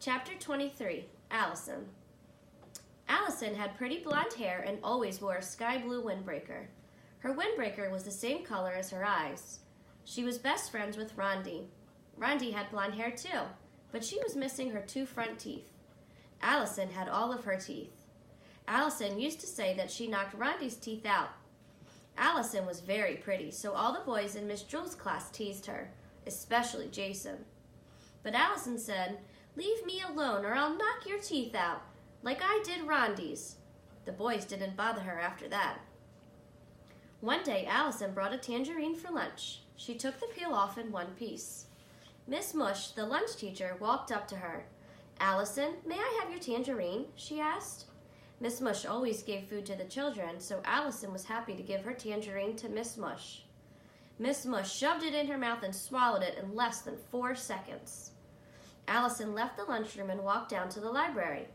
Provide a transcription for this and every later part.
Chapter 23, Allison. Allison had pretty blonde hair and always wore a sky blue windbreaker. Her windbreaker was the same color as her eyes. She was best friends with Rondi. Rondi had blonde hair too, but she was missing her 2 front teeth. Allison had all of her teeth. Allison used to say that she knocked Rondi's teeth out. Allison was very pretty, so all the boys in Miss Jules' class teased her, especially Jason. But Allison said, "Leave me alone or I'll knock your teeth out, like I did Rondi's." The boys didn't bother her after that. One day, Allison brought a tangerine for lunch. She took the peel off in one piece. Miss Mush, the lunch teacher, walked up to her. "Allison, may I have your tangerine?" she asked. Miss Mush always gave food to the children, so Allison was happy to give her tangerine to Miss Mush. Miss Mush shoved it in her mouth and swallowed it in less than 4 seconds. Allison left the lunchroom and walked down to the library.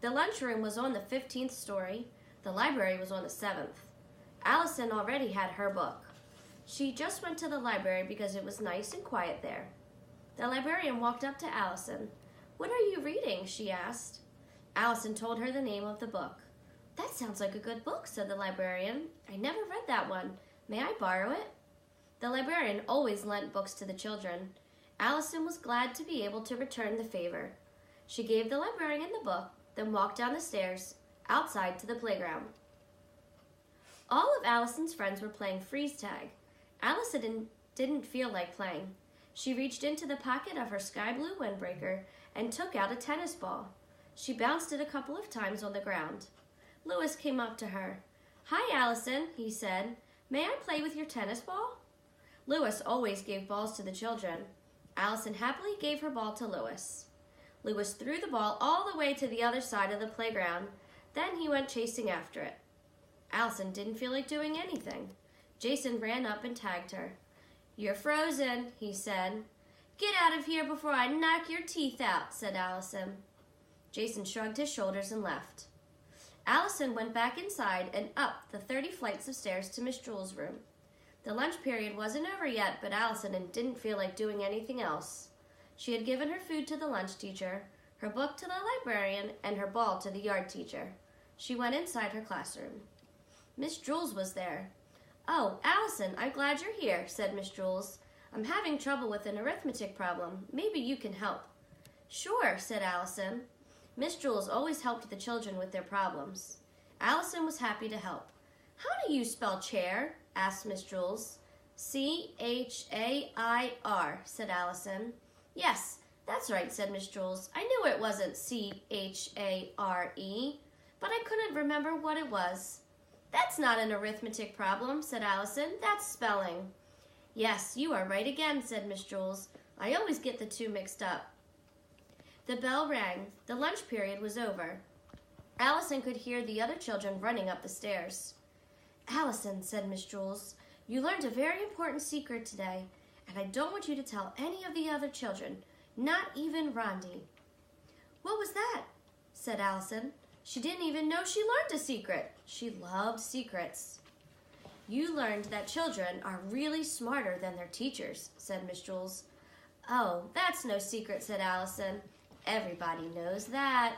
The lunchroom was on the 15th story. The library was on the 7th. Allison already had her book. She just went to the library because it was nice and quiet there. The librarian walked up to Allison. "What are you reading?" she asked. Allison told her the name of the book. "That sounds like a good book," said the librarian. "I never read that one. May I borrow it?" The librarian always lent books to the children. Allison was glad to be able to return the favor. She gave the librarian the book, then walked down the stairs, outside to the playground. All of Allison's friends were playing freeze tag. Allison didn't feel like playing. She reached into the pocket of her sky blue windbreaker and took out a tennis ball. She bounced it a couple of times on the ground. Louis came up to her. "Hi, Allison," he said. "May I play with your tennis ball?" Louis always gave balls to the children. Allison happily gave her ball to Louis. Louis threw the ball all the way to the other side of the playground. Then he went chasing after it. Allison didn't feel like doing anything. Jason ran up and tagged her. "You're frozen," he said. "Get out of here before I knock your teeth out," said Allison. Jason shrugged his shoulders and left. Allison went back inside and up the 30 flights of stairs to Miss Jules' room. The lunch period wasn't over yet, but Allison didn't feel like doing anything else. She had given her food to the lunch teacher, her book to the librarian, and her ball to the yard teacher. She went inside her classroom. Miss Jules was there. "Oh, Allison, I'm glad you're here," said Miss Jules. "I'm having trouble with an arithmetic problem. Maybe you can help." "Sure," said Allison. Miss Jules always helped the children with their problems. Allison was happy to help. "How do you spell chair?" asked Miss Jules. "C-H-A-I-R, said Allison. "Yes, that's right," said Miss Jules. "I knew it wasn't C-H-A-R-E, but I couldn't remember what it was." "That's not an arithmetic problem," said Allison. "That's spelling." "Yes, you are right again," said Miss Jules. "I always get the 2 mixed up." The bell rang. The lunch period was over. Allison could hear the other children running up the stairs. "Allison," said Miss Jules, "you learned a very important secret today, and I don't want you to tell any of the other children, not even Rondi." "What was that?" said Allison. She didn't even know she learned a secret. She loved secrets. "You learned that children are really smarter than their teachers," said Miss Jules. "Oh, that's no secret," said Allison. "Everybody knows that."